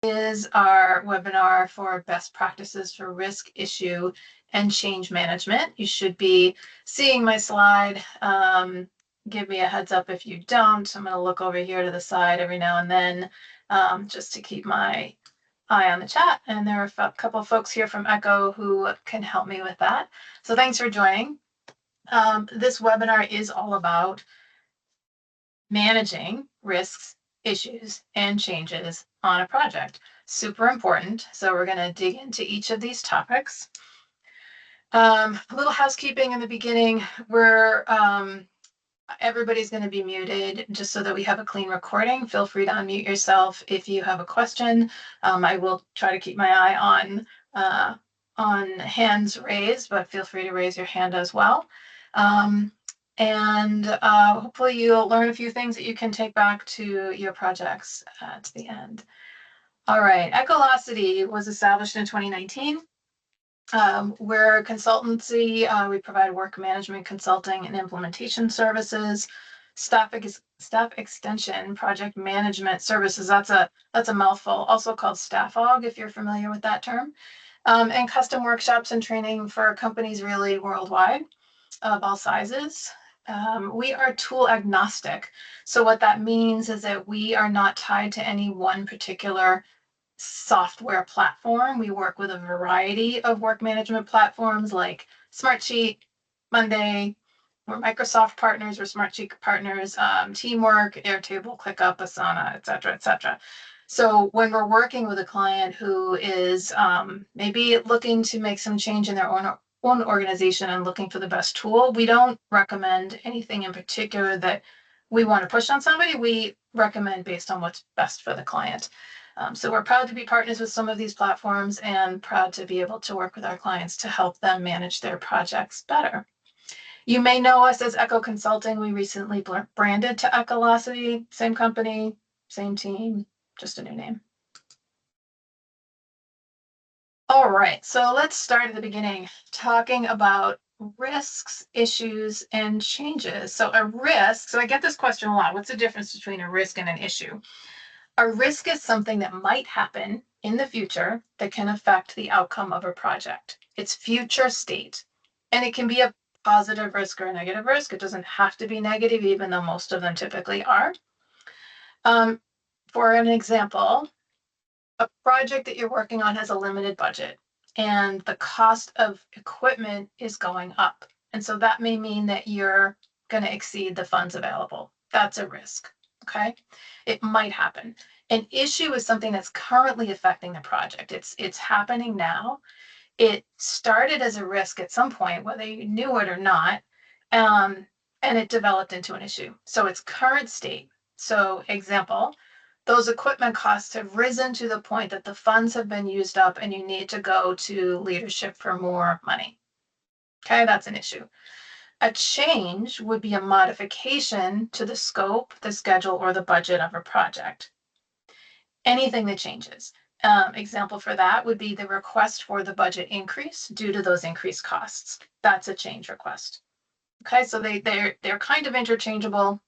Is our webinar for best practices for risk, issue, and change management. You should be seeing my slide. Give me a heads up if you don't. I'm going to look over here to the side every now and then just to keep my eye on the chat. And there are a couple of folks here from Echo who can help me with that. So thanks for joining. This webinar is all about managing risks, issues, and changes on a project. Super important. So we're going to dig into each of these topics. A little housekeeping in the beginning. Everybody's going to be muted just so that we have a clean recording. Feel free to unmute yourself if you have a question. I will try to keep my eye on hands raised, but feel free to raise your hand as well. And hopefully you'll learn a few things that you can take back to your projects at the end. All right, Echolocity was established in 2019. We're a consultancy. We provide work management consulting and implementation services, staff extension, project management services. That's a mouthful, also called StaffOg, if you're familiar with that term, and custom workshops and training for companies really worldwide of all sizes. We are tool agnostic. So what that means is that we are not tied to any one particular software platform. We work with a variety of work management platforms like Smartsheet, Monday. We're Microsoft partners, we're Smartsheet partners, Teamwork, Airtable, ClickUp, Asana, et cetera, et cetera. So when we're working with a client who is maybe looking to make some change in their own organization and looking for the best tool, we don't recommend anything in particular that we want to push on somebody. We recommend based on what's best for the client. So we're proud to be partners with some of these platforms and proud to be able to work with our clients to help them manage their projects better. You may know us as Echo Consulting. We recently branded to Echolocity, same company, same team, just a new name. All right, so let's start at the beginning, talking about risks, issues, and changes. So a risk, so I get this question a lot. What's the difference between a risk and an issue? A risk is something that might happen in the future that can affect the outcome of a project. It's future state, and it can be a positive risk or a negative risk. It doesn't have to be negative, even though most of them typically are. For an example, a project that you're working on has a limited budget, and the cost of equipment is going up. And so that may mean that you're going to exceed the funds available. That's a risk. Okay, it might happen. An issue is something that's currently affecting the project. It's happening now. It started as a risk at some point, whether you knew it or not, and it developed into an issue. So it's current state. So example, those equipment costs have risen to the point that the funds have been used up and you need to go to leadership for more money. Okay, that's an issue. A change would be a modification to the scope, the schedule, or the budget of a project. Anything that changes. Example for that would be the request for the budget increase due to those increased costs. That's a change request. Okay, so they're kind of interchangeable,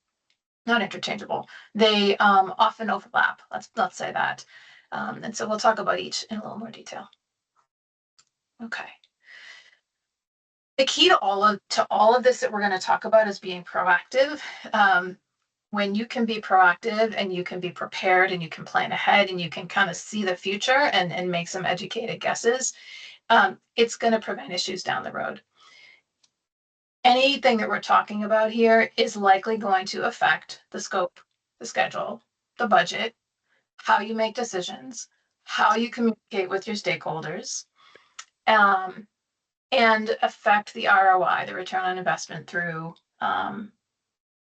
not interchangeable. They often overlap. Let's say that. And so we'll talk about each in a little more detail. Okay. The key to all of this that we're going to talk about is being proactive. When you can be proactive and you can be prepared and you can plan ahead and you can kind of see the future and make some educated guesses, it's going to prevent issues down the road. Anything that we're talking about here is likely going to affect the scope, the schedule, the budget, how you make decisions, how you communicate with your stakeholders, and affect the ROI, the return on investment, through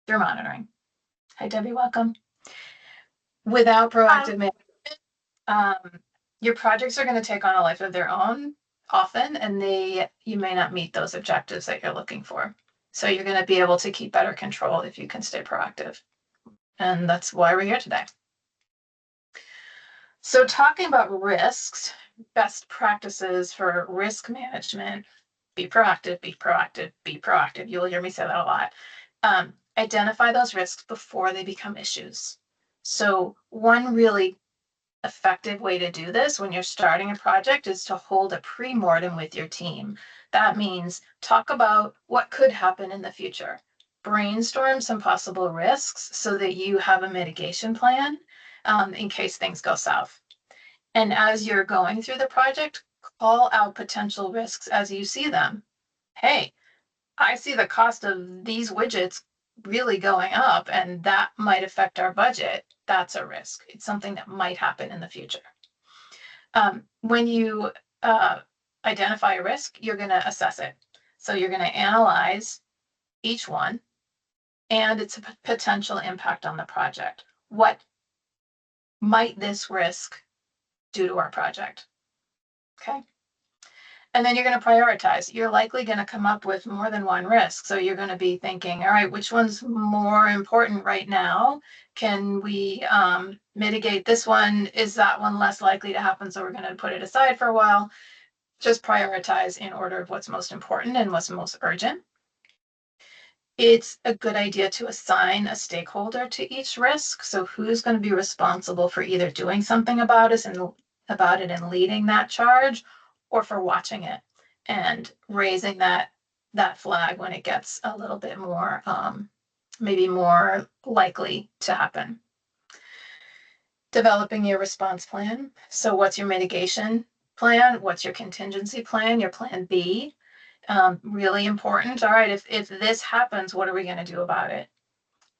monitoring. Hi, Debbie, welcome. Without proactive management, your projects are going to take on a life of their own often, and you may not meet those objectives that you're looking for. So you're going to be able to keep better control if you can stay proactive. And that's why we're here today. So talking about risks, best practices for risk management: be proactive, be proactive, be proactive. You'll hear me say that a lot. Identify those risks before they become issues. So one really effective way to do this when you're starting a project is to hold a pre-mortem with your team. That means talk about what could happen in the future. Brainstorm some possible risks so that you have a mitigation plan in case things go south. And as you're going through the project, call out potential risks as you see them. Hey, I see the cost of these widgets really going up, and that might affect our budget. That's a risk. It's something that might happen in the future. When you identify a risk, you're going to assess it. So you're going to analyze each one and its potential impact on the project. What might this risk do to our project? Okay. And then you're going to prioritize. You're likely going to come up with more than one risk. So you're going to be thinking, all right, which one's more important right now? Can we mitigate this one? Is that one less likely to happen? So we're going to put it aside for a while. Just prioritize in order of what's most important and what's most urgent. It's a good idea to assign a stakeholder to each risk. So who's going to be responsible for either doing something about it and leading that charge, or for watching it and raising that flag when it gets a little bit more, maybe more likely to happen. Developing your response plan. So what's your mitigation plan? What's your contingency plan, your plan B? Really important. All right, if this happens, what are we going to do about it?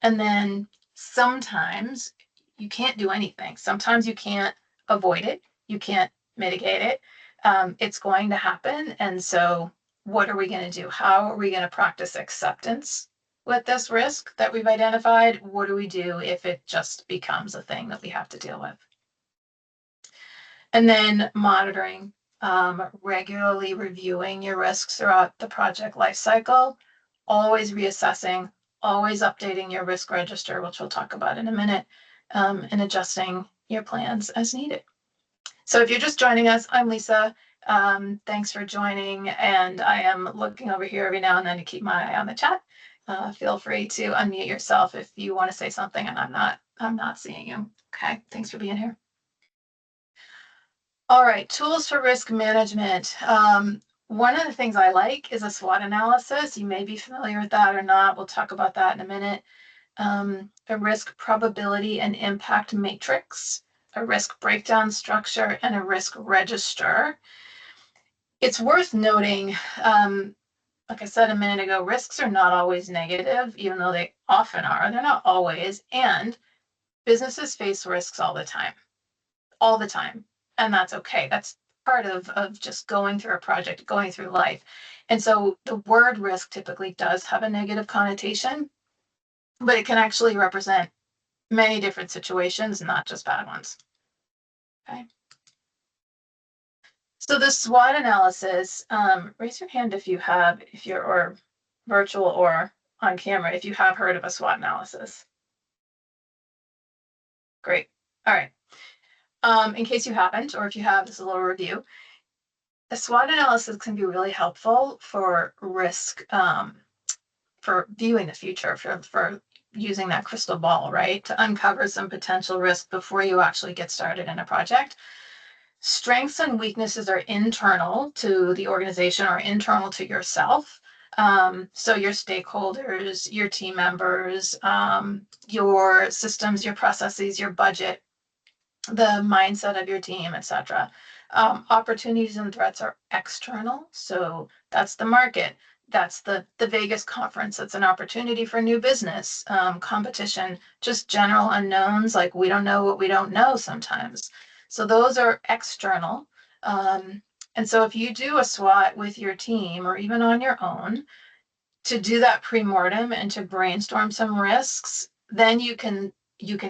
And then sometimes you can't do anything. Sometimes you can't avoid it. You can't mitigate it. It's going to happen. And so what are we going to do? How are we going to practice acceptance with this risk that we've identified? What do we do if it just becomes a thing that we have to deal with? And then monitoring, regularly reviewing your risks throughout the project lifecycle, always reassessing, always updating your risk register, which we'll talk about in a minute, and adjusting your plans as needed. So if you're just joining us, I'm Lisa. Thanks for joining, and I am looking over here every now and then to keep my eye on the chat. Feel free to unmute yourself if you want to say something and I'm not seeing you. Okay, thanks for being here. All right, tools for risk management. One of the things I like is a SWOT analysis. You may be familiar with that or not. We'll talk about that in a minute. A risk probability and impact matrix, a risk breakdown structure, and a risk register. It's worth noting, like I said a minute ago, risks are not always negative, even though they often are. They're not always. And businesses face risks all the time. All the time. And that's okay. That's part of just going through a project, going through life. And so the word risk typically does have a negative connotation, but it can actually represent many different situations, not just bad ones. Okay. So the SWOT analysis, raise your hand if you're or virtual or on camera, if you have heard of a SWOT analysis. Great. All right. In case you haven't, or if you have, this is a little review. A SWOT analysis can be really helpful for risk, for viewing the future, for using that crystal ball, right? To uncover some potential risk before you actually get started in a project. Strengths and weaknesses are internal to the organization or internal to yourself. So your stakeholders, your team members, your systems, your processes, your budget, the mindset of your team, etc. Opportunities and threats are external. So that's the market. That's the Vegas conference. That's an opportunity for new business, competition, just general unknowns. Like we don't know what we don't know sometimes. So those are external. And so if you do a SWOT with your team or even on your own, to do that pre-mortem and to brainstorm some risks, then you can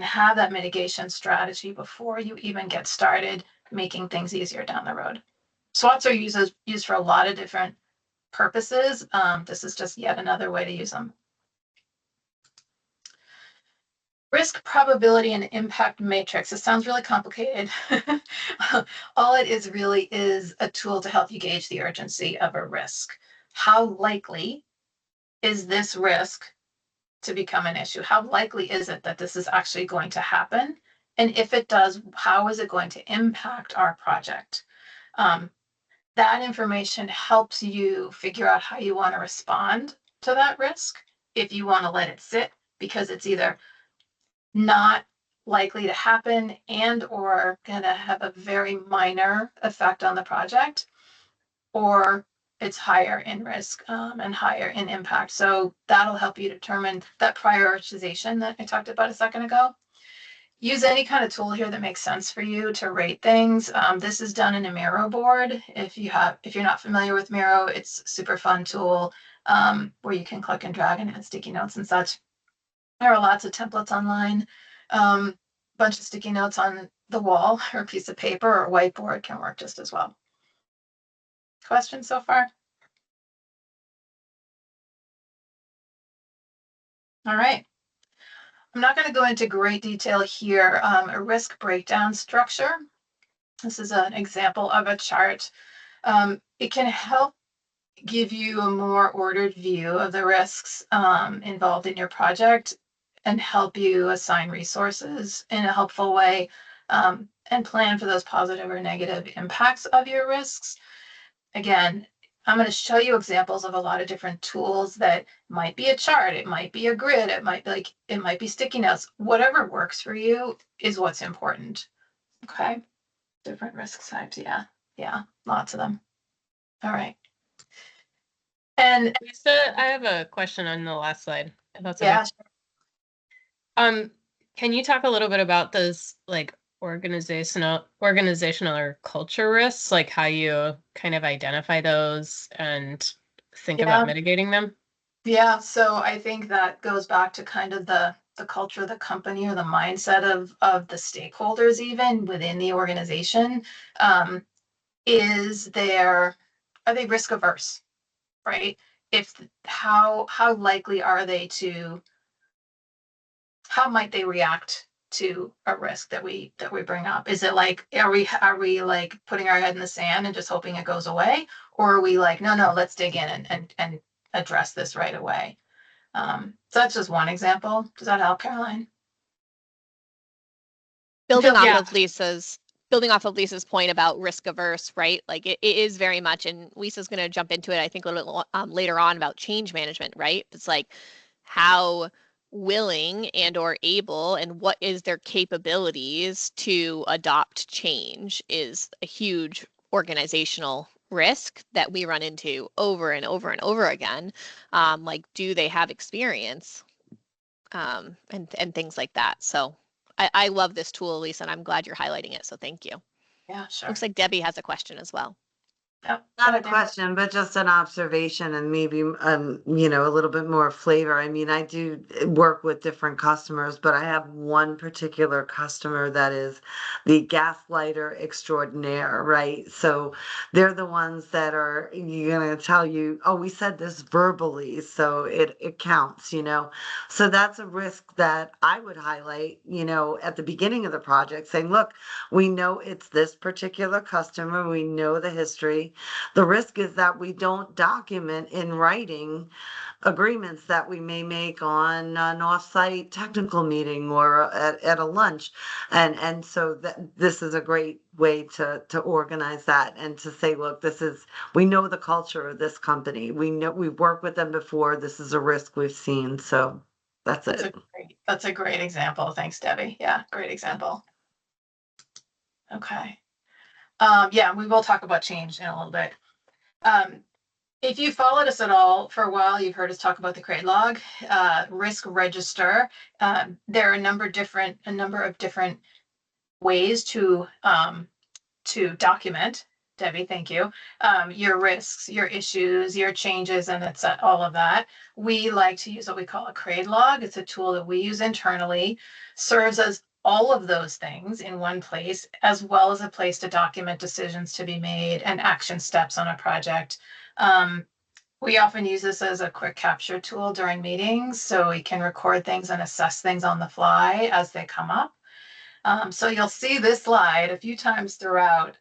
have that mitigation strategy before you even get started making things easier down the road. SWOTs are used for a lot of different purposes. This is just yet another way to use them. Risk probability and impact matrix. It sounds really complicated. All it is really is a tool to help you gauge the urgency of a risk. How likely is this risk to become an issue? How likely is it that this is actually going to happen? And if it does, how is it going to impact our project? That information helps you figure out how you want to respond to that risk. If you want to let it sit because it's either not likely to happen and or going to have a very minor effect on the project, or it's higher in risk and higher in impact. So that'll help you determine that prioritization that I talked about a second ago. Use any kind of tool here that makes sense for you to rate things. This is done in a Miro board. If you're not familiar with Miro, it's a super fun tool where you can click and drag and add sticky notes and such. There are lots of templates online. Bunch of sticky notes on the wall or a piece of paper or whiteboard can work just as well. Questions so far? All right. I'm not going to go into great detail here. A risk breakdown structure. This is an example of a chart. It can help give you a more ordered view of the risks involved in your project and help you assign resources in a helpful way and plan for those positive or negative impacts of your risks. Again, I'm going to show you examples of a lot of different tools that might be a chart, it might be a grid, it might be sticky notes. Whatever works for you is what's important. Okay. Different risk types. Yeah, lots of them. All right. And Lisa, I have a question on the last slide. If that's okay. yeah, sure. Can you talk a little bit about those like organizational or culture risks, like how you kind of identify those and think about mitigating them? Yeah, so I think that goes back to kind of the culture of the company or the mindset of the stakeholders even within the organization. Are they risk averse, right? If how likely are they to how might they react to a risk that we bring up? Is it like are we like putting our head in the sand and just hoping it goes away, or are we like no, let's dig in and address this right away? So that's just one example. Does that help, Caroline? Building off of Lisa's point about risk averse, right? Like it is very much, and Lisa's going to jump into it, I think, a little bit later on about change management, right? It's like how willing and or able and what is their capabilities to adopt change is a huge organizational risk that we run into over and over and over again. Like, do they have experience and things like that? So I love this tool, Lisa, and I'm glad you're highlighting it. So thank you. Yeah, sure. Looks like Debbie has a question as well. Yep. Not a question, but just an observation and maybe, a little bit more flavor. I mean, I do work with different customers, but I have one particular customer that is the gaslighter extraordinaire, right? So they're the ones that are going to tell you, oh, we said this verbally, so it counts, So that's a risk that I would highlight, at the beginning of the project, saying, look, we know it's this particular customer, we know the history. The risk is that we don't document in writing agreements that we may make on an off-site technical meeting or at a lunch. And so this is a great way to organize that and to say, look, we know the culture of this company. We know we've worked with them before. This is a risk we've seen. So that's it. That's a great example. Thanks, Debbie. Yeah, great example. Okay. Yeah, we will talk about change in a little bit. If you followed us at all for a while, you've heard us talk about the CRAID log, risk register. There are a number of different ways to document. Debbie, thank you. Your risks, your issues, your changes, and it's all of that. We like to use what we call a CRAID log. It's a tool that we use internally, serves as all of those things in one place, as well as a place to document decisions to be made and action steps on a project. We often use this as a quick capture tool during meetings, so we can record things and assess things on the fly as they come up. So you'll see this slide a few times throughout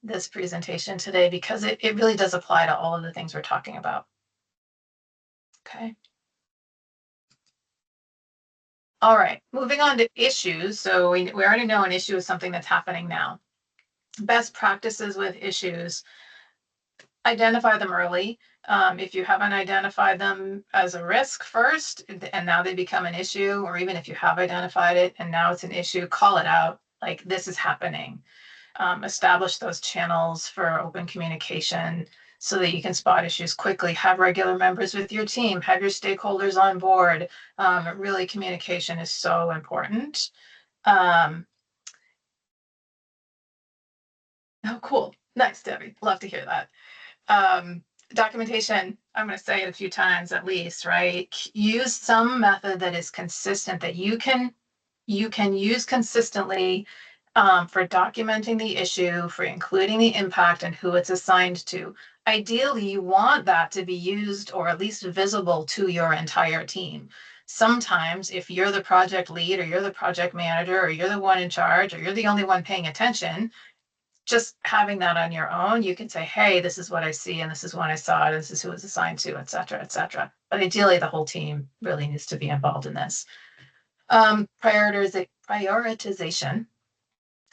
this presentation today because it really does apply to all of the things we're talking about. Okay. All right, moving on to issues. So we already know an issue is something that's happening now. Best practices with issues. Identify them early. If you haven't identified them as a risk first, and now they become an issue, or even if you have identified it and now it's an issue, call it out. Like, this is happening. Establish those channels for open communication so that you can spot issues quickly. Have regular members with your team. Have your stakeholders on board. Really, communication is so important. Oh, cool. Nice, Debbie. Love to hear that. Documentation, I'm going to say it a few times at least, right? Use some method that is consistent, that you can use consistently, for documenting the issue, for including the impact and who it's assigned to. Ideally, you want that to be used or at least visible to your entire team. Sometimes if you're the project lead or you're the project manager or you're the one in charge or you're the only one paying attention, just having that on your own, you can say, hey, this is what I see, and this is when I saw it, this is who it's assigned to, et cetera, et cetera. But ideally, the whole team really needs to be involved in this. Prioritization,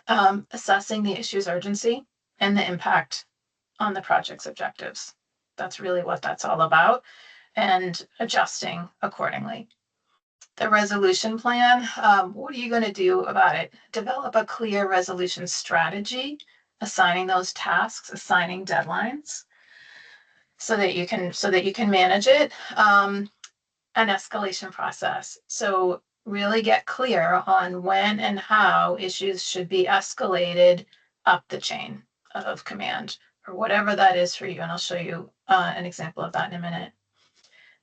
assessing the issue's urgency and the impact on the project's objectives. That's really what that's all about, and adjusting accordingly. The resolution plan, what are you going to do about it? Develop a clear resolution strategy, assigning those tasks, assigning deadlines so that you can manage it. An escalation process. So really get clear on when and how issues should be escalated up the chain of command, or whatever that is for you. And I'll show you an example of that in a minute.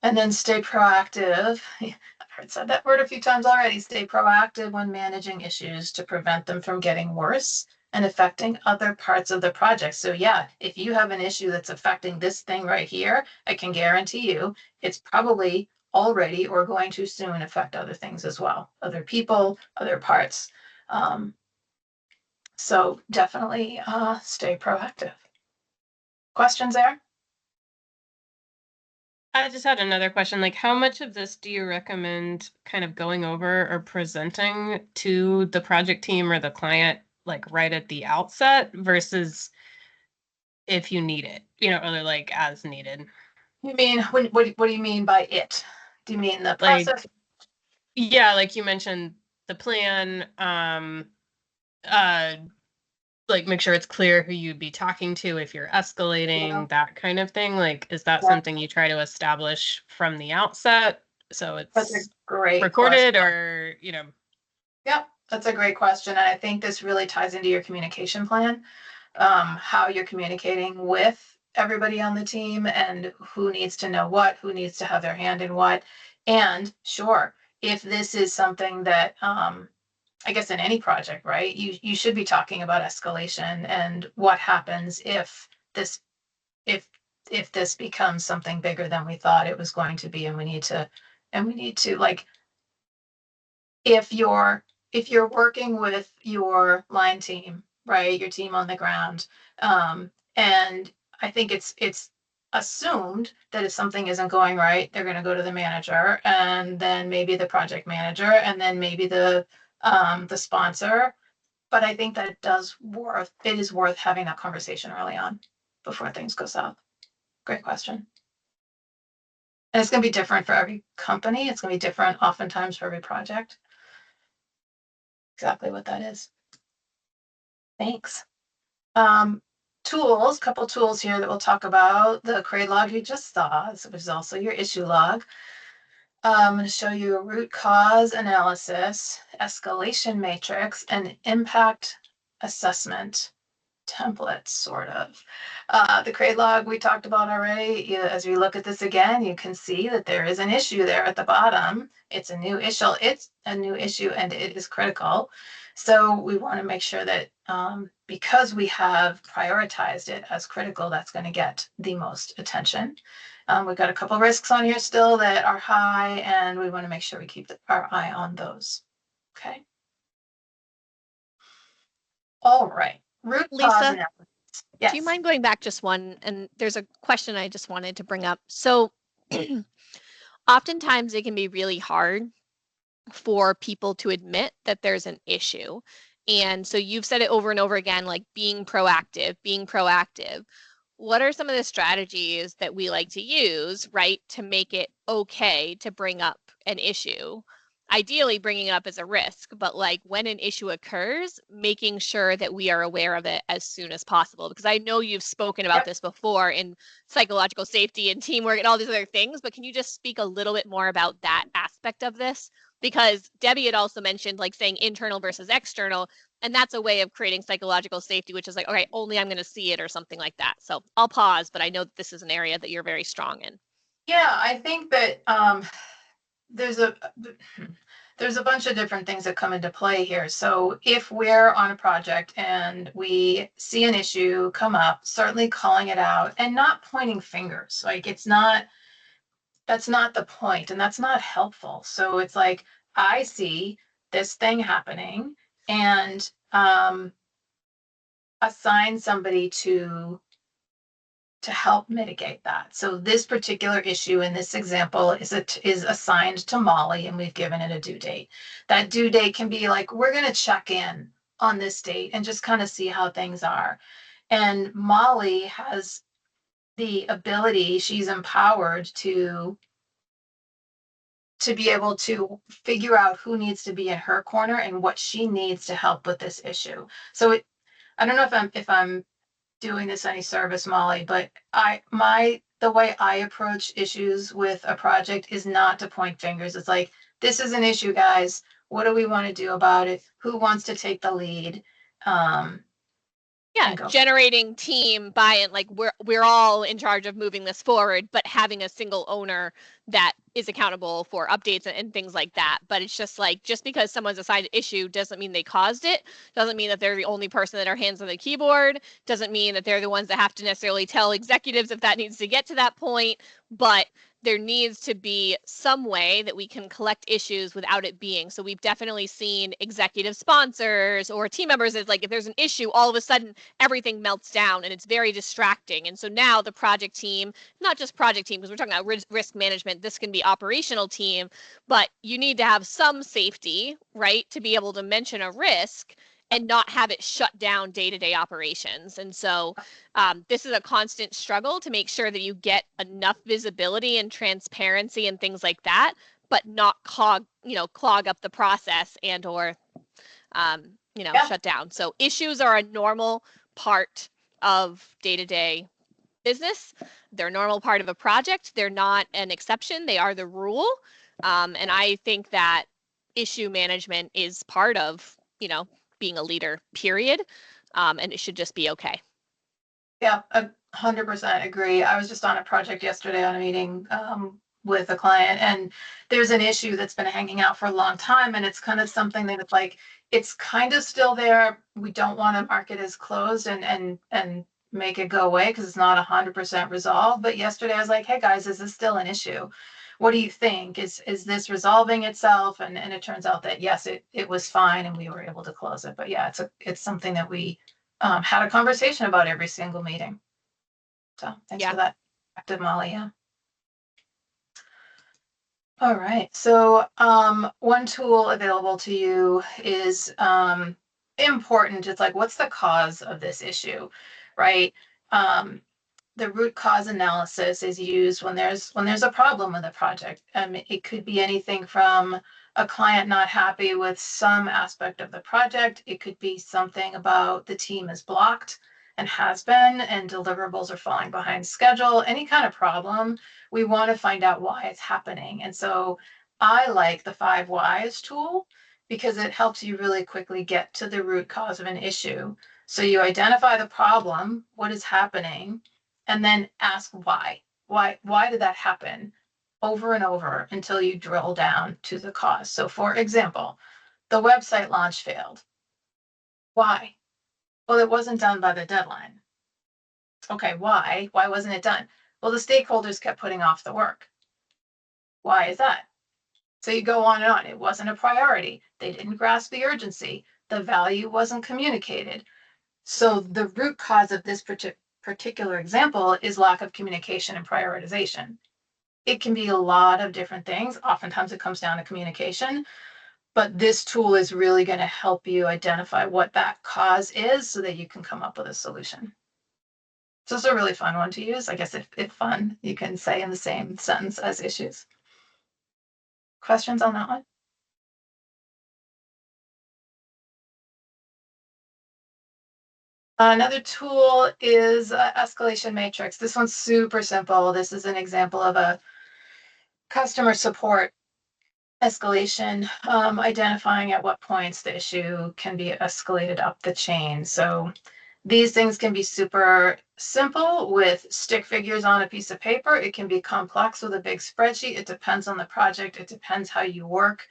And then stay proactive. I've said that word a few times already. Stay proactive when managing issues to prevent them from getting worse and affecting other parts of the project. So yeah, if you have an issue that's affecting this thing right here, I can guarantee you it's probably already or going to soon affect other things as well, other people, other parts. So definitely stay proactive. Questions there? I just had another question. Like, how much of this do you recommend kind of going over or presenting to the project team or the client, like right at the outset versus if you need it, or like as needed? You mean, what do you mean by it? Do you mean the Like, process? yeah, like you mentioned the plan, like make sure it's clear who you'd be talking to if you're escalating, that kind of thing. Like, is that Yeah. something you try to establish from the outset so That's a it's great recorded question. or, Yep, that's a great question. And I think this really ties into your communication plan, how you're communicating with everybody on the team and who needs to know what, who needs to have their hand in what. And sure, if this is something that, I guess in any project, right, you should be talking about escalation and what happens this, if, if this becomes something bigger than we thought it was going to be, and we need to like, if you're working with your line team, right, your team on the ground, and I think it's assumed that if something isn't going right, they're going to go to the manager, and then maybe the project manager, and then maybe the sponsor. But I think that it is worth having that conversation early on before things go south. Great question. And it's going to be different for every company. It's going to be different oftentimes for every project. Exactly what that is. Thanks. Tools, couple tools here that we'll talk about. The CRAID log you just saw, which is also your issue log. I'm going to show you a root cause analysis, escalation matrix, and impact assessment template, sort of. The CRAID log we talked about already. As we look at this again, you can see that there is an issue there at the bottom. It's a new issue. And it is critical. So we want to make sure that because we have prioritized it as critical, that's going to get the most attention. We've got a couple of risks on here still that are high, and we want to make sure we keep our eye on those. Okay. All right. Root cause Lisa, analysis. Yes. do you mind going back just one? And there's a question I just wanted to bring up. So oftentimes it can be really hard for people to admit that there's an issue. And so you've said it over and over again, like being proactive, being proactive. What are some of the strategies that we like to use, right, to make it okay to bring up an issue? Ideally, bringing it up as a risk, but like when an issue occurs, making sure that we are aware of it as soon as possible. Because I know you've spoken about this before in psychological safety and teamwork and all these other things, but can you just speak a little bit more about that aspect of this? Because Debbie had also mentioned like saying internal versus external, and that's a way of creating psychological safety, which is like, okay, only I'm going to see it or something like that. So I'll pause, but I know that this is an area that you're very strong in. Yeah, I think that there's a bunch of different things that come into play here. So if we're on a project and we see an issue come up, certainly calling it out and not pointing fingers. Like that's not the point, and that's not helpful. So it's like, I see this thing happening, and assign somebody to help mitigate that. So this particular issue in this example is assigned to Molly, and we've given it a due date. That due date can be like, we're going to check in on this date and just kind of see how things are. And Molly has the ability, she's empowered to be able to figure out who needs to be in her corner and what she needs to help with this issue. So I don't know if I'm doing this any service, Molly, but the way I approach issues with a project is not to point fingers. It's like, this is an issue, guys. What do we want to do about it? Who wants to take the lead? Yeah, generating team buy-in, like we're all in charge of moving this forward, but having a single owner that is accountable for updates and things like that. But it's just like, just because someone's assigned an issue doesn't mean they caused it, doesn't mean that they're the only person that are hands on the keyboard, doesn't mean that they're the ones that have to necessarily tell executives if that needs to get to that point. But there needs to be some way that we can collect issues without it being. So we've definitely seen executive sponsors or team members, it's like if there's an issue, all of a sudden everything melts down and it's very distracting. And so now the project team, not just project team, because we're talking about risk management, this can be operational team, but you need to have some safety, right, to be able to mention a risk and not have it shut down day-to-day operations. And so this is a constant struggle to make sure that you get enough visibility and transparency and things like that, but not clog up the process and or shut down. So issues are a normal part of day-to-day business. They're a normal part of a project. They're not an exception. They are the rule. And I think that issue management is part of, being a leader, period. And it should just be okay. Yeah, 100% agree. I was just on a project yesterday on a meeting with a client, and there's an issue that's been hanging out for a long time, and it's kind of something that it's like, it's kind of still there. We don't want to mark it as closed and make it go away because it's not 100% resolved. But yesterday I was like, hey guys, is this still an issue? What do you think? Is this resolving itself? And it turns out that yes, it was fine and we were able to close it. But yeah, it's something that we had a conversation about every single meeting. So thanks for that, active Molly. Yeah. All right. So one tool available to you is important. It's like, what's the cause of this issue, right? The root cause analysis is used when there's a problem with a project. It could be anything from a client not happy with some aspect of the project. It could be something about the team is blocked and has been, and deliverables are falling behind schedule. Any kind of problem, we want to find out why it's happening. And so I like the 5 whys tool because it helps you really quickly get to the root cause of an issue. So you identify the problem, what is happening, and then ask why. Why did that happen? Over and over until you drill down to the cause. So for example, the website launch failed. Why? Well, it wasn't done by the deadline. Okay, why? Why wasn't it done? Well, the stakeholders kept putting off the work. Why is that? So you go on and on. It wasn't a priority. They didn't grasp the urgency. The value wasn't communicated. So the root cause of this particular example is lack of communication and prioritization. It can be a lot of different things. Oftentimes it comes down to communication, But this tool is really going to help you identify what that cause is so that you can come up with a solution. So it's a really fun one to use. I guess if fun, you can say in the same sentence as issues. Questions on that one? Another tool is Escalation Matrix. This one's super simple. This is an example of a customer support escalation, identifying at what points the issue can be escalated up the chain. So these things can be super simple with stick figures on a piece of paper. It can be complex with a big spreadsheet. It depends on the project. It depends how you work.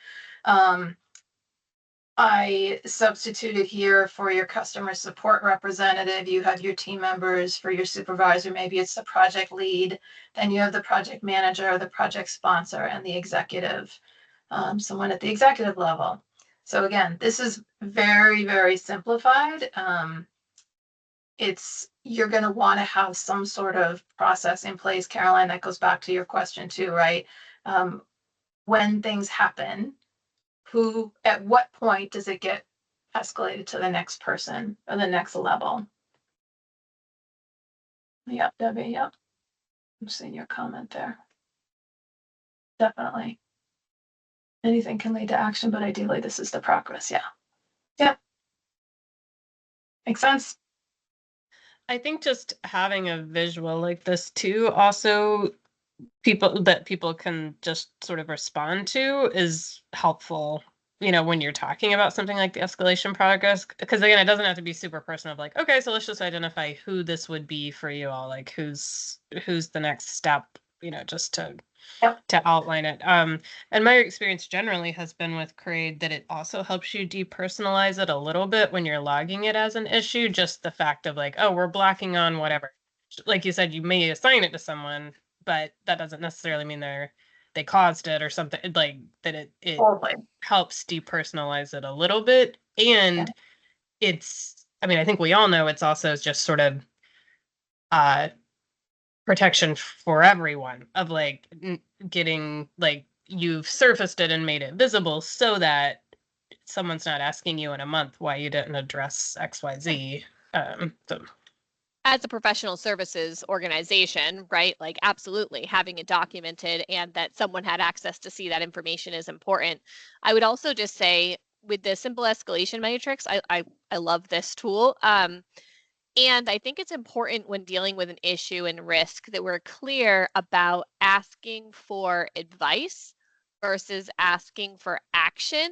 I substituted here for your customer support representative. You have your team members. For your supervisor, maybe it's the project lead. Then you have the project manager, the project sponsor, and the executive, someone at the executive level. So again, this is very, very simplified. You're going to want to have some sort of process in place, Caroline. That goes back to your question too, right? When things happen, at what point does it get escalated to the next person or the next level? Yep, Debbie, yep. I'm seeing your comment there. Definitely. Anything can lead to action, but ideally this is the progress. Yeah. Yep. Makes sense. I think just having a visual like this too, also people can just sort of respond to is helpful, when you're talking about something like the escalation progress, because again, it doesn't have to be super personal of like, okay, so let's just identify who this would be for you all, like who's the next step, just to Yep. to outline it. And my experience generally has been with CRAID that it also helps you depersonalize it a little bit when you're logging it as an issue. Just the fact of like, oh, we're blocking on whatever. Like you said, you may assign it to someone, but that doesn't necessarily mean they caused it or something, like that it Totally. helps depersonalize it a little bit. And it's, I mean, I think we all know it's also just sort of protection for everyone of like getting, like, you've surfaced it and made it visible so that someone's not asking you in a month why you didn't address XYZ. So As a professional services organization, right? Like absolutely having it documented and that someone had access to see that information is important. I would also just say with the simple escalation matrix, I love this tool. And I think it's important when dealing with an issue and risk that we're clear about asking for advice versus asking for action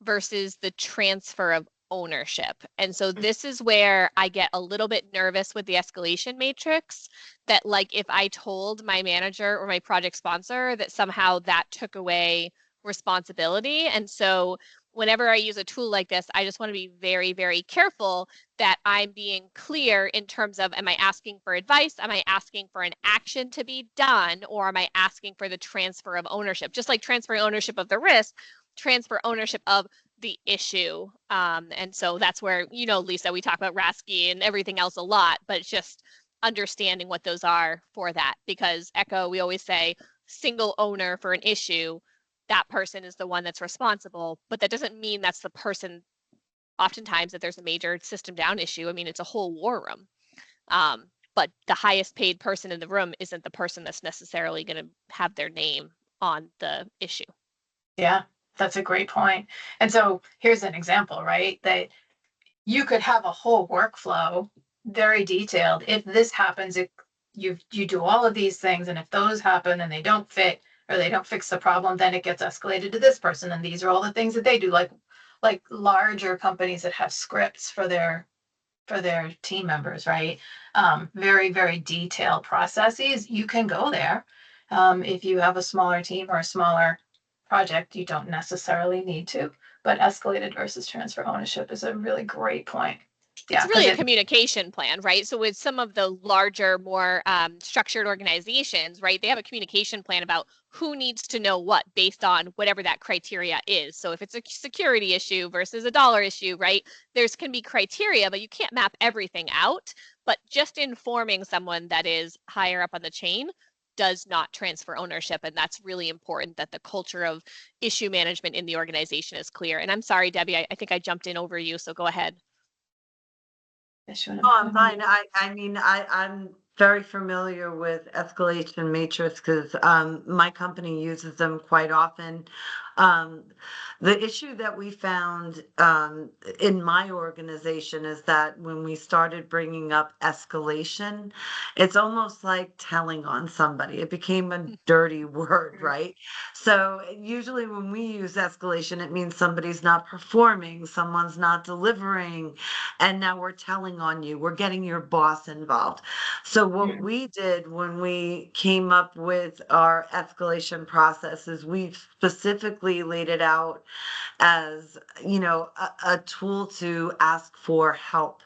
versus the transfer of ownership. And so this is where I get a little bit nervous with the escalation matrix, that like if I told my manager or my project sponsor that somehow that took away responsibility. And so whenever I use a tool like this, I just want to be very, very careful that I'm being clear in terms of, am I asking for advice? Am I asking for an action to be done? Or am I asking for the transfer of ownership? Just like transferring ownership of the risk, transfer ownership of the issue. And so that's where, Lisa, we talk about RASCI and everything else a lot, but just understanding what those are for that. Because Echo, we always say single owner for an issue, that person is the one that's responsible, but that doesn't mean that's the person. Oftentimes, if there's a major system down issue, I mean, it's a whole war room. But the highest paid person in the room isn't the person that's necessarily going to have their name on the issue. Yeah, that's a great point. And so here's an example, right? That you could have a whole workflow, very detailed. If this happens, you do all of these things, and if those happen and they don't fit or they don't fix the problem, then it gets escalated to this person, and these are all the things that they do. Like larger companies that have scripts for their team members, right? Very, very detailed processes. You can go there. If you have a smaller team or a smaller project, you don't necessarily need to, but escalated versus transfer ownership is a really great point. Yeah, it's really a communication plan, right? So with some of the larger, more structured organizations, right, they have a communication plan about who needs to know what based on whatever that criteria is. So if it's a security issue versus a dollar issue, right, there's can be criteria, but you can't map everything out. But just informing someone that is higher up on the chain does not transfer ownership. And that's really important, that the culture of issue management in the organization is clear. And I'm sorry, Debbie, I think I jumped in over you, so go ahead. Oh, I'm fine. I mean, I'm very familiar with Escalation Matrix because my company uses them quite often. The issue that we found in my organization is that when we started bringing up escalation, it's almost like telling on somebody. It became a dirty word, right? So usually when we use escalation, it means somebody's not performing, someone's not delivering, and now we're telling on you. We're getting your boss involved. So what we did when we came up with our escalation process is we specifically laid it out as, you know, a tool to ask for help,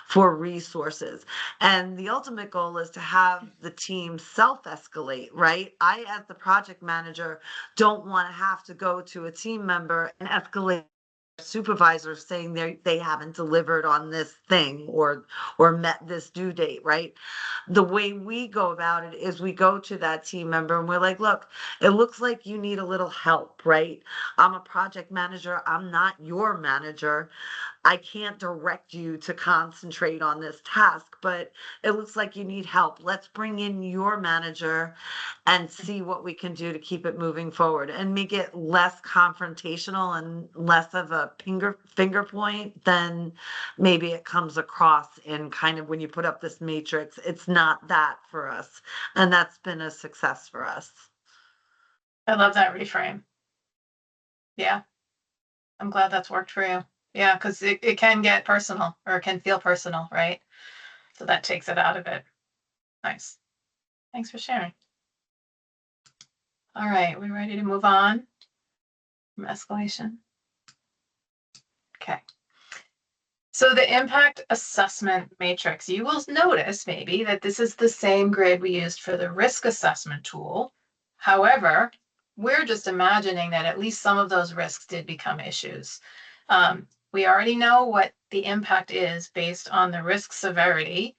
for resources. And the ultimate goal is to have the team self-escalate, right? I, as the project manager, don't want to have to go to a team member and escalate supervisor saying they haven't delivered on this thing or met this due date, right? The way we go about it is we go to that team member and we're like, look, it looks like you need a little help, right? I'm a project manager, I'm not your manager. I can't direct you to concentrate on this task, but it looks like you need help. Let's bring in your manager and see what we can do to keep it moving forward and make it less confrontational and less of a finger point than maybe it comes across in kind of when you put up this matrix. It's not that for us. And that's been a success for us. I love that reframe. Yeah. I'm glad that's worked for you. Yeah, because it can get personal or it can feel personal, right? So that takes it out of it. Nice. Thanks for sharing. All right, we ready to move on from escalation? Okay. So the impact assessment matrix, you will notice maybe that this is the same grid we used for the risk assessment tool. However, we're just imagining that at least some of those risks did become issues. We already know what the impact is based on the risk severity,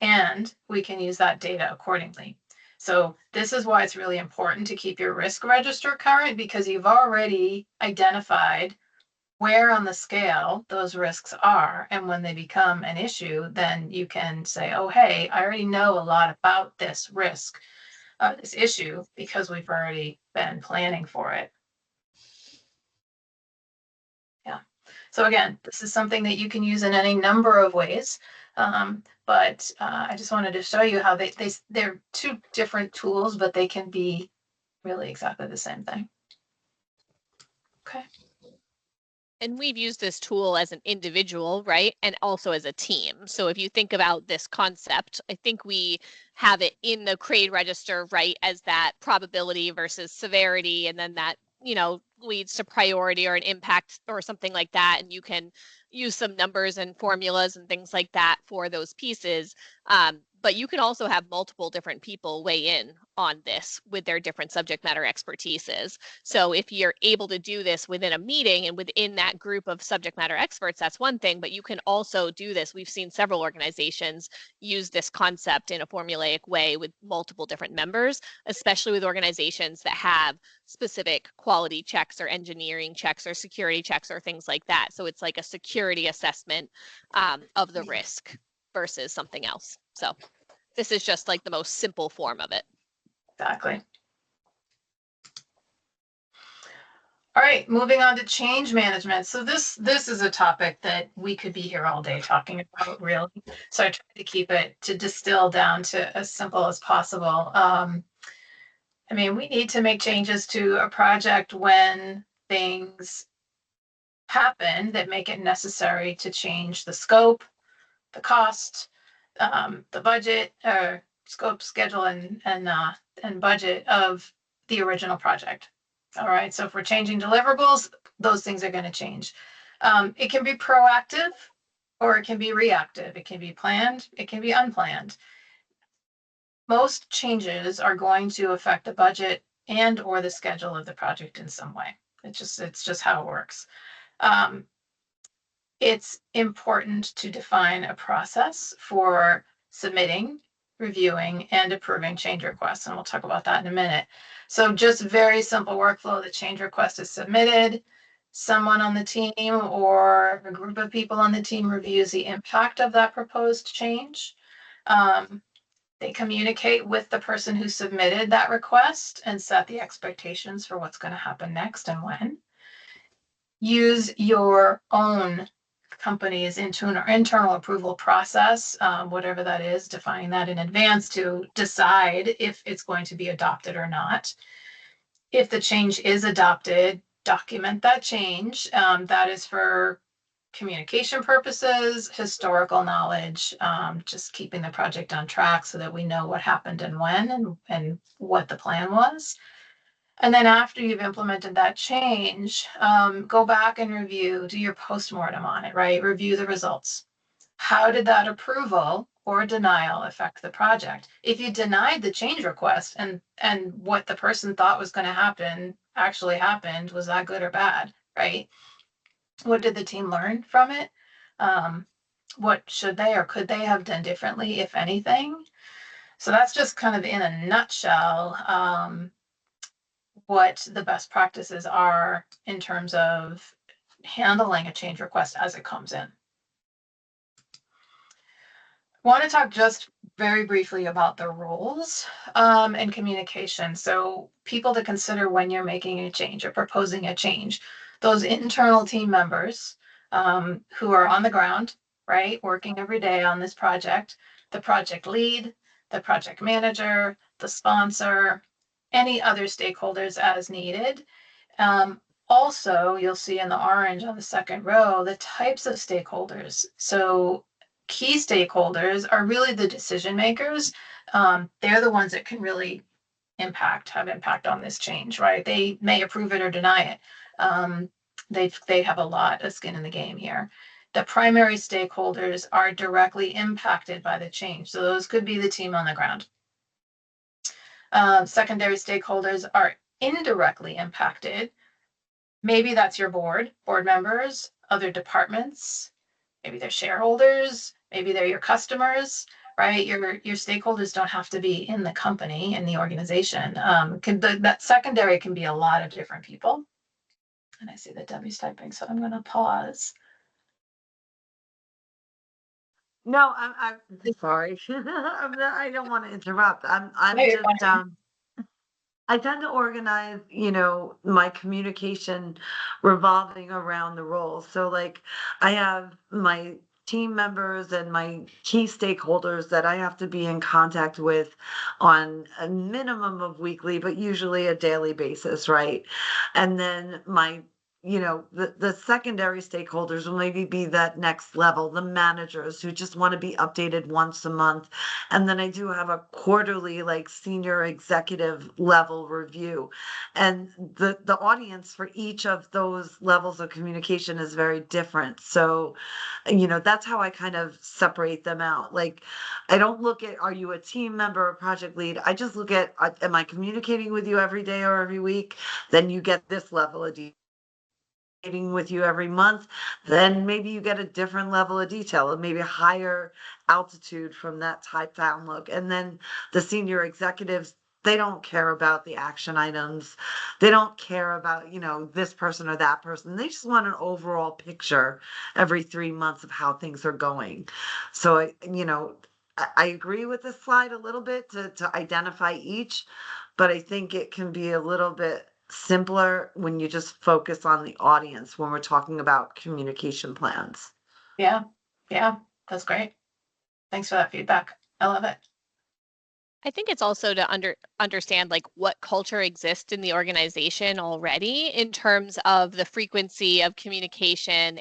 and we can use that data accordingly. So this is why it's really important to keep your risk register current, because you've already identified where on the scale those risks are. And when they become an issue, then you can say, oh, hey, I already know a lot about this risk, this issue, because we've already been planning for it. Yeah. So again, this is something that you can use in any number of ways. But I just wanted to show you how they're two different tools, but they can be really exactly the same thing. Okay. And we've used this tool as an individual, right? And also as a team. So if you think about this concept, I think we have it in the CRAID register, right, as that probability versus severity, and then that, you know, leads to priority or an impact or something like that. And you can use some numbers and formulas and things like that for those pieces. But you can also have multiple different people weigh in on this with their different subject matter expertises. So if you're able to do this within a meeting and within that group of subject matter experts, that's one thing, but you can also do this. We've seen several organizations use this concept in a formulaic way with multiple different members, especially with organizations that have specific quality checks or engineering checks or security checks or things like that. So it's like a security assessment of the risk versus something else. So this is just like the most simple form of it. Exactly. All right, moving on to change management. So this is a topic that we could be here all day talking about, really. So I tried to keep it, to distill down to as simple as possible. I mean, we need to make changes to a project when things happen that make it necessary to change the scope, the cost, the budget, scope, schedule, and budget of the original project. All right, so if we're changing deliverables, those things are going to change. It can be proactive or it can be reactive. It can be planned, it can be unplanned. Most changes are going to affect the budget and or the schedule of the project in some way. It's just how it works. It's important to define a process for submitting reviewing and approving change requests. And we'll talk about that in a minute. So just very simple workflow. The change request is submitted. Someone on the team or a group of people on the team reviews the impact of that proposed change. They communicate with the person who submitted that request and set the expectations for what's going to happen next and when. Use your own company's internal approval process, whatever that is, define that in advance to decide if it's going to be adopted or not. If the change is adopted, document that change. That is for communication purposes, historical knowledge, just keeping the project on track so that we know what happened and when and what the plan was. And then after you've implemented that change, go back and review, do your postmortem on it, right? Review the results. How did that approval or denial affect the project? If you denied the change request and what the person thought was going to happen actually happened, was that good or bad, right? What did the team learn from it? What should they or could they have done differently, if anything? So that's just kind of in a nutshell what the best practices are in terms of handling a change request as it comes in. I want to talk just very briefly about the roles and communication. So people to consider when you're making a change or proposing a change. Those internal team members who are on the ground, right, working every day on this project, the project lead, the project manager, the sponsor, any other stakeholders as needed. Also, you'll see in the orange on the second row, the types of stakeholders. So key stakeholders are really the decision makers. They're the ones that can really have impact on this change, right? They may approve it or deny it. They have a lot of skin in the game here. The primary stakeholders are directly impacted by the change. So those could be the team on the ground. Secondary stakeholders are indirectly impacted. Maybe that's your board members, other departments, maybe they're shareholders, maybe they're your customers, right? Your stakeholders don't have to be in the company, in the organization. That secondary can be a lot of different people. And I see that Debbie's typing, so I'm going to pause. No, I'm sorry. I don't want to interrupt. I'm No, you're just fine. I tend to organize, my communication revolving around the roles. So like I have my team members and my key stakeholders that I have to be in contact with on a minimum of weekly, but usually a daily basis, right? And then the secondary stakeholders will maybe be that next level, the managers who just want to be updated once a month. And then I do have a quarterly, like senior executive level review. And the audience for each of those levels of communication is very different. So, that's how I kind of separate them out. Like, I don't look at, are you a team member or project lead? I just look at, am I communicating with you every day or every week? Then you get this level of detail. With you every month, then maybe you get a different level of detail, maybe a higher altitude from that type down look. And then the senior executives, they don't care about the action items. They don't care about, this person or that person. They just want an overall picture every 3 months of how things are going. So, I agree with this slide a little bit to identify each, but I think it can be a little bit simpler when you just focus on the audience when we're talking about communication plans. Yeah, that's great. Thanks for that feedback. I love it. I think it's also to understand like what culture exists in the organization already in terms of the frequency of communication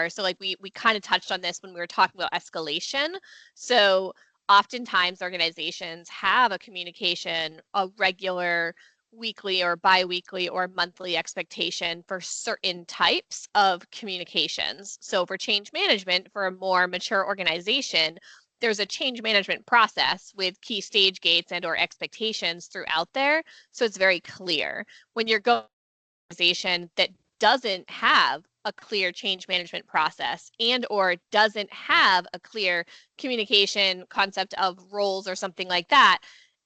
so like we kind of touched on this when we were talking about escalation. So oftentimes organizations have a regular weekly or biweekly or monthly expectation for certain types of communications. So for change management, for a more mature organization, there's a change management process with key stage gates and or expectations throughout there. So it's very clear. When you're going to an organization that doesn't have a clear change management process and or doesn't have a clear communication concept of roles or something like that,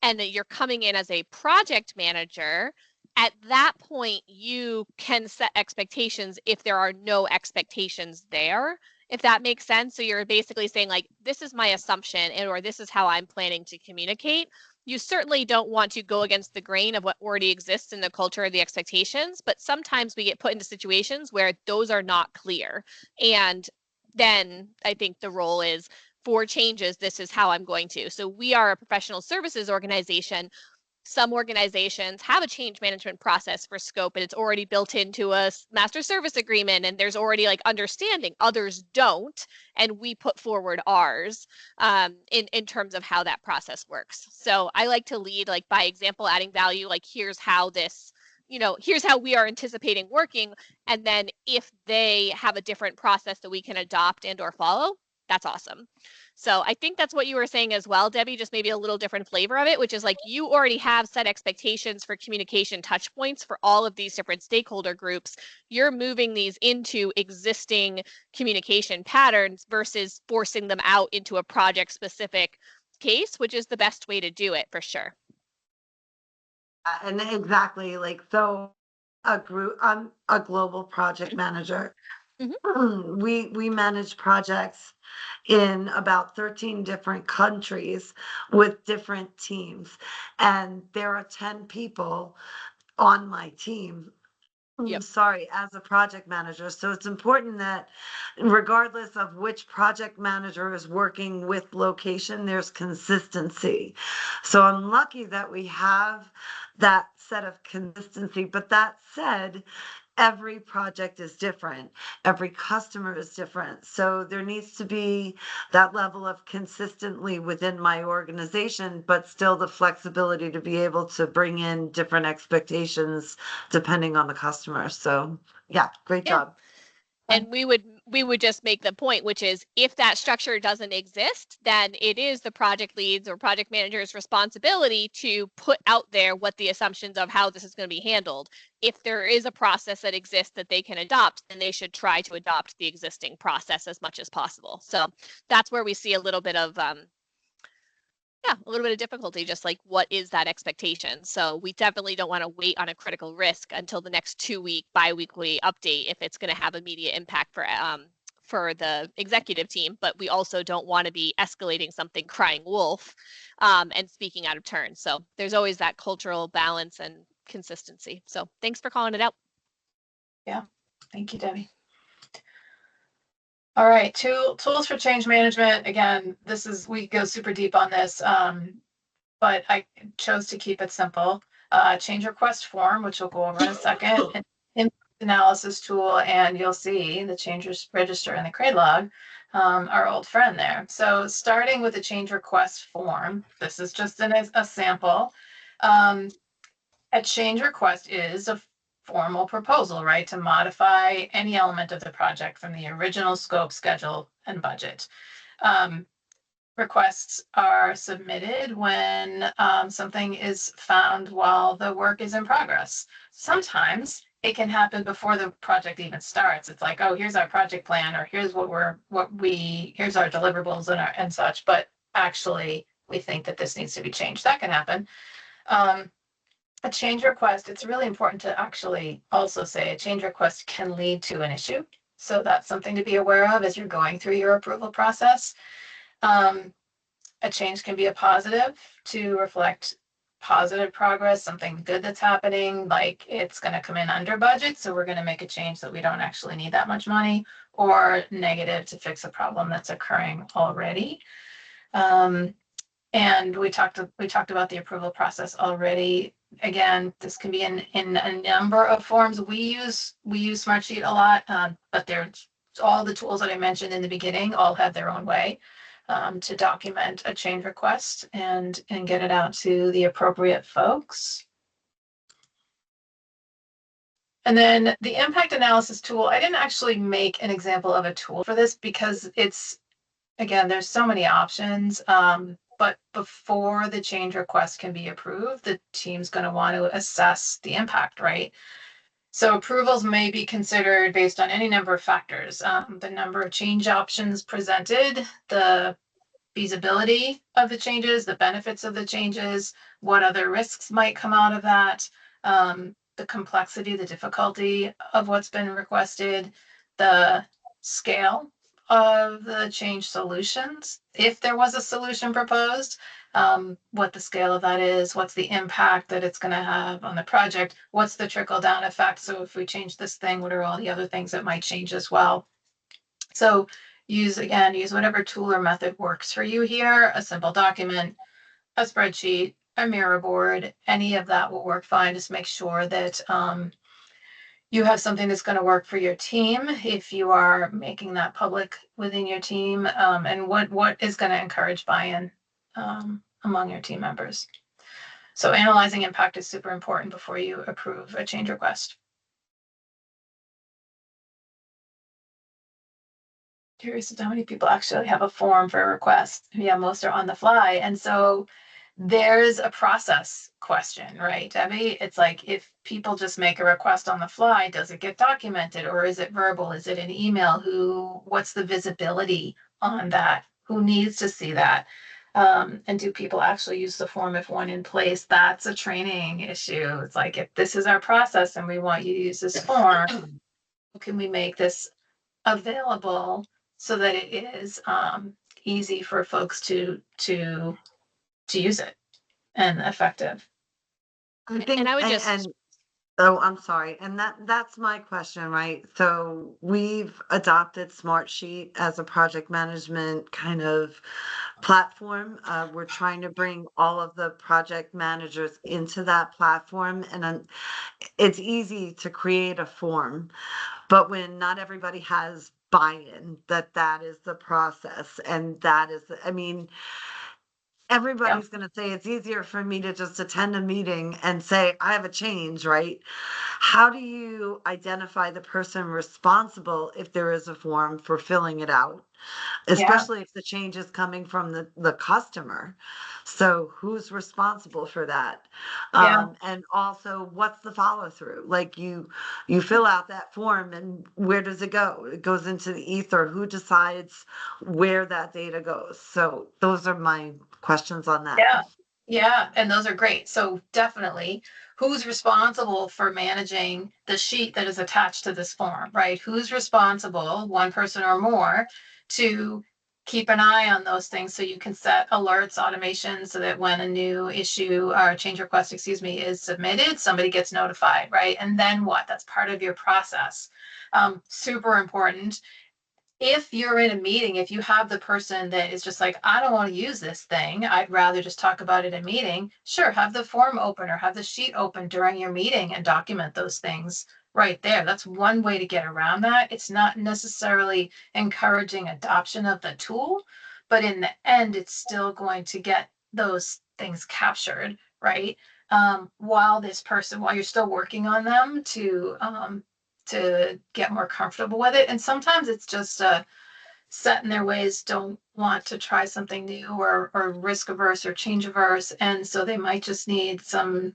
and that you're coming in as a project manager, at that point, you can set expectations if there are no expectations there, if that makes sense. So you're basically saying like, this is my assumption or this is how I'm planning to communicate. You certainly don't want to go against the grain of what already exists in the culture or the expectations, but sometimes we get put into situations where those are not clear. And then I think the role is for changes, this is how I'm going to. So we are a professional services organization. Some organizations have a change management process for scope and it's already built into a master service agreement and there's already like understanding. Others don't, and we put forward ours in terms of how that process works. So I like to lead like by example, adding value, like here's how this, here's how we are anticipating working. And then if they have a different process that we can adopt and or follow, that's awesome. So I think that's what you were saying as well, Debbie, just maybe a little different flavor of it, which is like you already have set expectations for communication touch points for all of these different stakeholder groups. You're moving these into existing communication patterns versus forcing them out into a project specific case, which is the best way to do it for sure. And exactly, like, so I'm a global project manager. We manage projects in about 13 different countries with different teams, and there are 10 people on my team. Yep. Sorry, as a project manager. So it's important that regardless of which project manager is working with location, there's consistency. So I'm lucky that we have that set of consistency. But that said, every project is different. Every customer is different. So there needs to be that level of consistently within my organization, but still the flexibility to be able to bring in different expectations depending on the customer. So yeah, great job. And we would just make the point, which is if that structure doesn't exist, then it is the project leads or project manager's responsibility to put out there what the assumptions of how this is going to be handled. If there is a process that exists that they can adopt, then they should try to adopt the existing process as much as possible. So that's where we see a little bit of difficulty, just like what is that expectation? So we definitely don't want to wait on a critical risk until the next 2-week bi-weekly update if it's going to have immediate impact for the executive team, but we also don't want to be escalating something crying wolf and speaking out of turn. So there's always that cultural balance and consistency. So thanks for calling it out. Yeah, thank you, Debbie. All right, tools for change management. Again, we go super deep on this, but I chose to keep it simple. Change request form, which we'll go over in a second, an impact analysis tool, and you'll see the change register in the CRAID log, our old friend there. So starting with the change request form, this is just a sample. A change request is a formal proposal, right, to modify any element of the project from the original scope, schedule, and budget. Requests are submitted when something is found while the work is in progress. Sometimes it can happen before the project even starts. It's like, oh, here's our project plan, or here's here's our deliverables and such, but actually we think that this needs to be changed. That can happen. A change request, it's really important to actually also say a change request can lead to an issue. So that's something to be aware of as you're going through your approval process. A change can be a positive to reflect positive progress, something good that's happening, like it's going to come in under budget, so we're going to make a change that we don't actually need that much money, or negative to fix a problem that's occurring already. And we talked about the approval process already. Again, this can be in a number of forms. We use Smartsheet a lot, but there's all the tools that I mentioned in the beginning all have their own way to document a change request and get it out to the appropriate folks. And then the impact analysis tool, I didn't actually make an example of a tool for this because again, there's so many options. But before the change request can be approved, the team's going to want to assess the impact, right? So approvals may be considered based on any number of factors. The number of change options presented, the feasibility of the changes, the benefits of the changes, what other risks might come out of that, the complexity, the difficulty of what's been requested, the scale of the change solutions, if there was a solution proposed, what the scale of that is, what's the impact that it's going to have on the project, what's the trickle down effect. So if we change this thing, what are all the other things that might change as well? So use whatever tool or method works for you here. A simple document, a spreadsheet, a mirror board, any of that will work fine. Just make sure that you have something that's going to work for your team if you are making that public within your team, and what is going to encourage buy-in among your team members. So analyzing impact is super important before you approve a change request. Curious as to how many people actually have a form for a request. Yeah, most are on the fly. And so there's a process question, right, Debbie? It's like, if people just make a request on the fly, does it get documented, or is it verbal? Is it an email? What's the visibility on that? Who needs to see that? And do people actually use the form if one in place? That's a training issue. It's like, if this is our process and we want you to use this form, how can we make this available so that it is easy for folks to use it and effective? I think, And I would just and oh, I'm sorry. And that's my question, right? So we've adopted Smartsheet as a project management kind of platform. We're trying to bring all of the project managers into that platform, and it's easy to create a form, but when not everybody has buy-in, that is the process, and that is, I mean, everybody's going to say it's easier for me to just attend a meeting and say I have a change, right? How do you identify the person responsible if there is a form for filling it out, especially if the change is coming from the customer? So who's responsible for that? And also, what's the follow through? Like, you fill out that form, and where does it go? It goes into the ether. Who decides where that data goes? So those are my questions on that. Yeah, and those are great. So definitely, who's responsible for managing the sheet that is attached to this form, right? Who's responsible, one person or more, to keep an eye on those things so you can set alerts, automation, so that when a new issue or change request, is submitted, somebody gets notified, right? And then what? That's part of your process. Super important. If you're in a meeting, if you have the person that is just like, I don't want to use this thing, I'd rather just talk about it in meeting, sure, have the form open or have the sheet open during your meeting and document those things right there. That's one way to get around that. It's not necessarily encouraging adoption of the tool, but in the end, it's still going to get those things captured, right? While you're still working on them to get more comfortable with it. And sometimes it's just set in their ways, don't want to try something new, or risk averse or change averse. And so they might just need some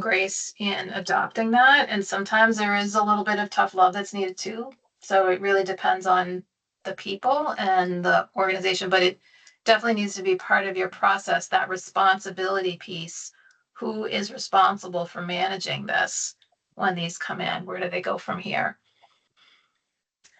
grace in adopting that. And sometimes there is a little bit of tough love that's needed too. So it really depends on the people and the organization, but it definitely needs to be part of your process, that responsibility piece. Who is responsible for managing this when these come in? Where do they go from here?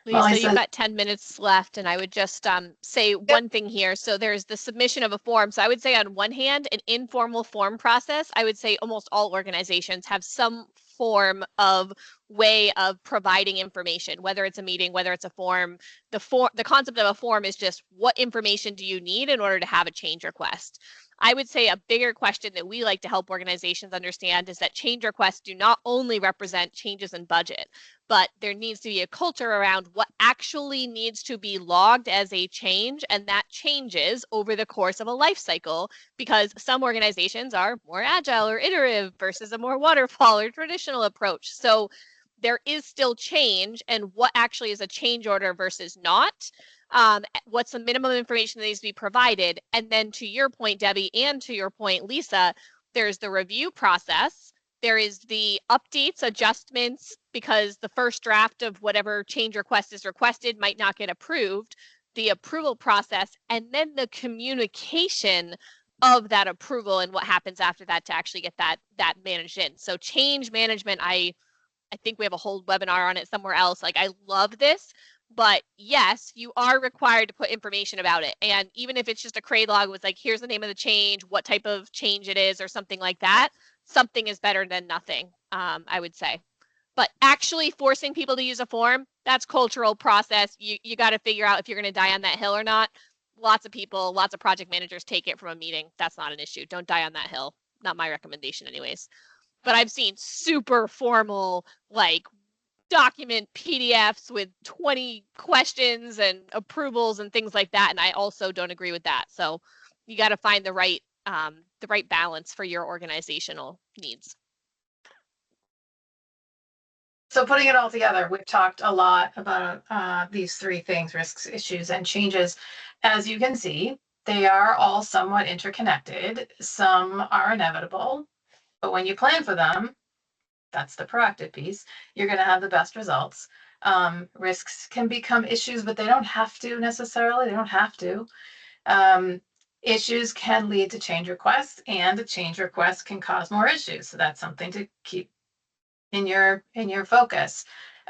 Lisa, you've got 10 minutes left, and I would just say one thing here. So there's the submission of a form. So I would say, on one hand, an informal form process, I would say almost all organizations have some form of way of providing information, whether it's a meeting, whether it's a form. The concept of a form is just, what information do you need in order to have a change request? I would say a bigger question that we like to help organizations understand is that change requests do not only represent changes in budget, but there needs to be a culture around what actually needs to be logged as a change, and that changes over the course of a life cycle, because some organizations are more agile or iterative versus a more waterfall or traditional approach. So there is still change, and what actually is a change order versus not. What's the minimum information that needs to be provided? And then, to your point, Debbie, and to your point, Lisa, there's the review process. There is the updates, adjustments, because the first draft of whatever change request is requested might not get approved, the approval process, and then the communication of that approval and what happens after that to actually get that managed in. So change management, I think we have a whole webinar on it somewhere else. Like, I love this, but yes, you are required to put information about it. And even if it's just a CRAID log with like, here's the name of the change, what type of change it is, or something like that, something is better than nothing, I would say. But actually forcing people to use a form, that's cultural process. You got to figure out if you're going to die on that hill or not. Lots of people, lots of project managers take it from a meeting. That's not an issue. Don't die on that hill. Not my recommendation anyways. But I've seen super formal, like, document PDFs with 20 questions and approvals and things like that. And I also don't agree with that. So you got to find the right balance for your organizational needs. So putting it all together, we've talked a lot about these three things: risks, issues, and changes. As you can see, they are all somewhat interconnected. Some are inevitable, but when you plan for them, that's the proactive piece, you're going to have the best results. Risks can become issues, but they don't have to necessarily. They don't have to. Issues can lead to change requests, and a change request can cause more issues. So that's something to keep in your focus.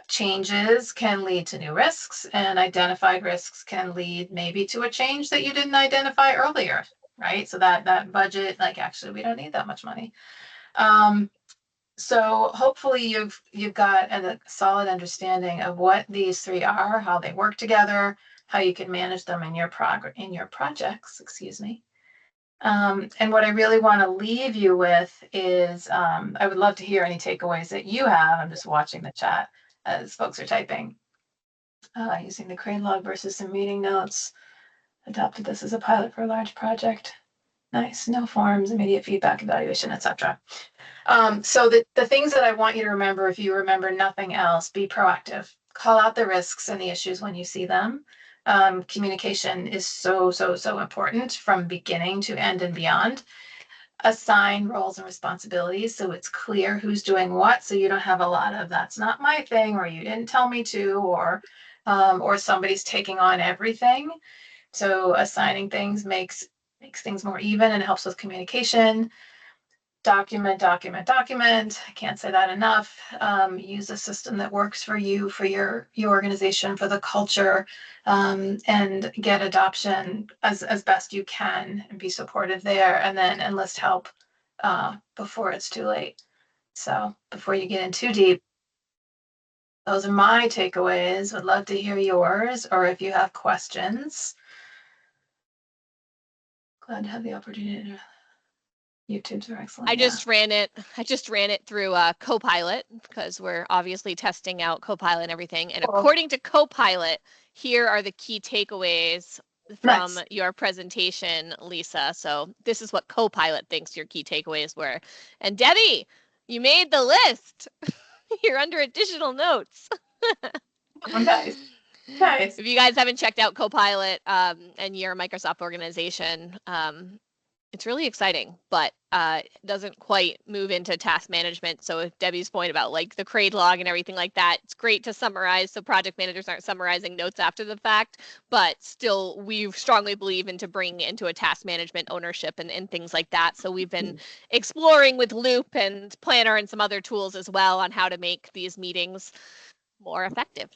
Changes can lead to new risks, and identified risks can lead maybe to a change that you didn't identify earlier, right? So that budget, like, actually, we don't need that much money. So hopefully you've got a solid understanding of what these three are, how they work together, how you can manage them in your projects, excuse me. And what I really want to leave you with is, I would love to hear any takeaways that you have. I'm just watching the chat as folks are typing. Using the CRAID log versus some meeting notes. Adopted this as a pilot for a large project. Nice. No forms, immediate feedback, evaluation, etc. So the things that I want you to remember, if you remember nothing else, be proactive. Call out the risks and the issues when you see them. Communication is so important from beginning to end and beyond. Assign roles and responsibilities so it's clear who's doing what, so you don't have a lot of "that's not my thing," or "you didn't tell me to," or somebody's taking on everything. So assigning things makes things more even and helps with communication. Document. I can't say that enough. Use a system that works for you, for your organization, for the culture, and get adoption as best you can, and be supportive there, and then enlist help before it's too late. So before you get in too deep, those are my takeaways. Would love to hear yours, or if you have questions. Glad to have the opportunity to. YouTubes are excellent. I just ran it through Copilot, because we're obviously testing out Copilot and everything. And according to Copilot, here are the key takeaways from your presentation, Lisa. So this is what Copilot thinks your key takeaways were. And Debbie, you made the list. You're under additional notes. Oh, nice. If you guys haven't checked out Copilot and you're a Microsoft organization, it's really exciting, but doesn't quite move into task management. So if Debbie's point about like the CRAID log and everything like that, it's great to summarize so project managers aren't summarizing notes after the fact, but still we strongly believe into bringing it into a task management ownership and things like that. So we've been exploring with Loop and Planner and some other tools as well on how to make these meetings more effective.